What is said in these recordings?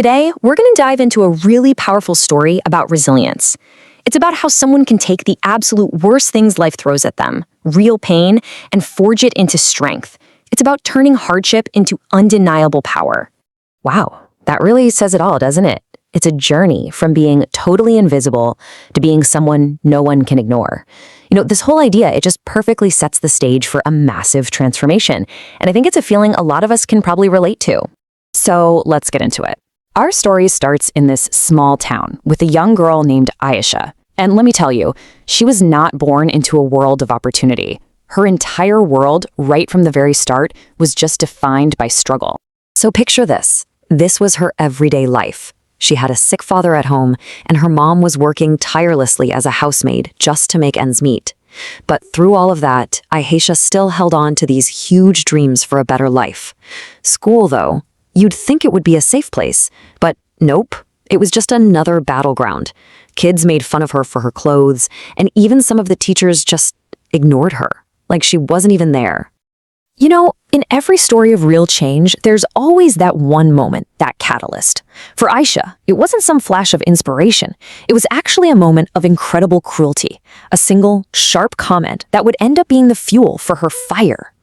Today, we're going to dive into a really powerful story about resilience. It's about how someone can take the absolute worst things life throws at them, real pain, and forge it into strength. It's about turning hardship into undeniable power. Wow, that really says it all, doesn't it? It's a journey from being totally invisible to being someone no one can ignore. This whole idea, it just perfectly sets the stage for a massive transformation. And I think it's a feeling a lot of us can probably relate to. So let's get into it. Our story starts in this small town with a young girl named Aisha. And let me tell you, she was not born into a world of opportunity. Her entire world, right from the very start, was just defined by struggle. So picture this. This was her everyday life. She had a sick father at home, and her mom was working tirelessly as a housemaid just to make ends meet. But through all of that, Aisha still held on to these huge dreams for a better life. School, though, you'd think it would be a safe place, but nope, it was just another battleground. Kids made fun of her for her clothes, and even some of the teachers just ignored her, like she wasn't even there. In every story of real change, there's always that one moment, that catalyst. For Aisha, it wasn't some flash of inspiration. It was actually a moment of incredible cruelty, a single, sharp comment that would end up being the fuel for her fire.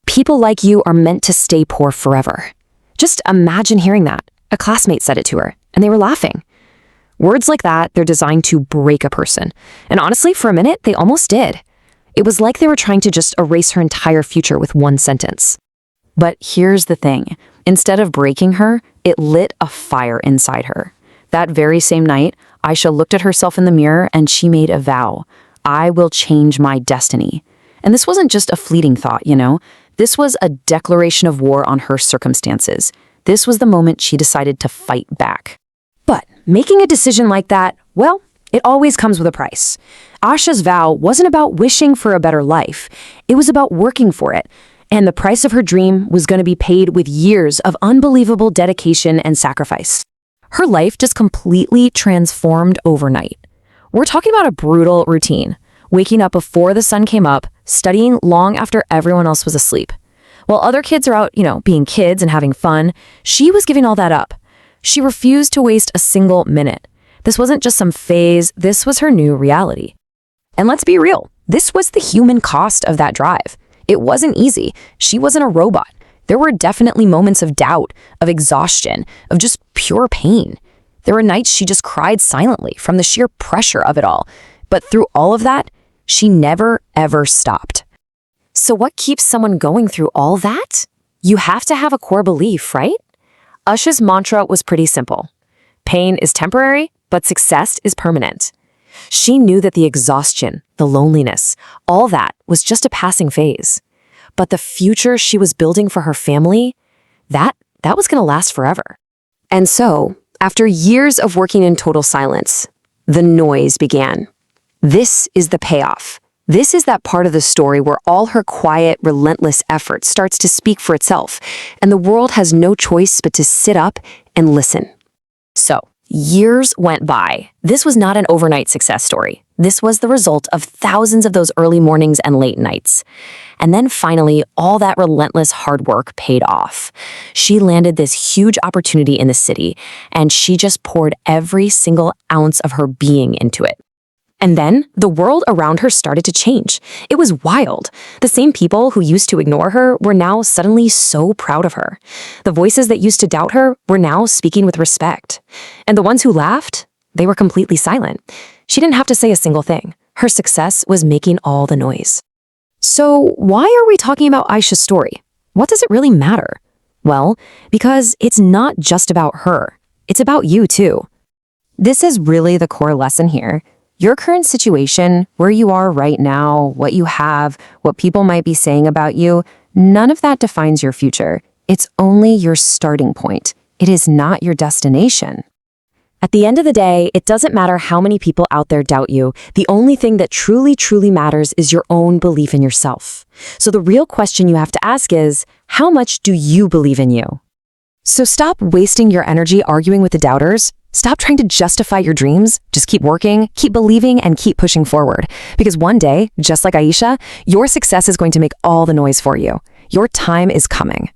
People like you are meant to stay poor forever. Just imagine hearing that. A classmate said it to her, and they were laughing. Words like that, they're designed to break a person. And honestly, for a minute, they almost did. It was like they were trying to just erase her entire future with one sentence. But here's the thing. Instead of breaking her, it lit a fire inside her. That very same night, Aisha looked at herself in the mirror and she made a vow. I will change my destiny. And this wasn't just a fleeting thought, This was a declaration of war on her circumstances. This was the moment she decided to fight back. But making a decision like that, well, it always comes with a price. Aisha's vow wasn't about wishing for a better life. It was about working for it. And the price of her dream was going to be paid with years of unbelievable dedication and sacrifice. Her life just completely transformed overnight. We're talking about a brutal routine. Waking up before the sun came up, studying long after everyone else was asleep. While other kids are out, being kids and having fun, she was giving all that up. She refused to waste a single minute. This wasn't just some phase, this was her new reality. And let's be real, this was the human cost of that drive. It wasn't easy. She wasn't a robot. There were definitely moments of doubt, of exhaustion, of just pure pain. There were nights she just cried silently from the sheer pressure of it all. But through all of that, she never, ever stopped. So what keeps someone going through all that? You have to have a core belief, right? Aisha's mantra was pretty simple. Pain is temporary, but success is permanent. She knew that the exhaustion, the loneliness, all that was just a passing phase. But the future she was building for her family, that was going to last forever. And so, after years of working in total silence, the noise began. This is the payoff. This is that part of the story where all her quiet, relentless effort starts to speak for itself, and the world has no choice but to sit up and listen. So, years went by. This was not an overnight success story. This was the result of thousands of those early mornings and late nights. And then finally, all that relentless hard work paid off. She landed this huge opportunity in the city, and she just poured every single ounce of her being into it. And then the world around her started to change. It was wild. The same people who used to ignore her were now suddenly so proud of her. The voices that used to doubt her were now speaking with respect. And the ones who laughed, they were completely silent. She didn't have to say a single thing. Her success was making all the noise. So why are we talking about Aisha's story? What does it really matter? Well, because it's not just about her. It's about you too. This is really the core lesson here. Your current situation, where you are right now, what you have, what people might be saying about you, none of that defines your future. It's only your starting point. It is not your destination. At the end of the day, it doesn't matter how many people out there doubt you. The only thing that truly, truly matters is your own belief in yourself. So the real question you have to ask is, how much do you believe in you? So stop wasting your energy arguing with the doubters. Stop trying to justify your dreams. Just keep working, keep believing, and keep pushing forward. Because one day, just like Aisha, your success is going to make all the noise for you. Your time is coming.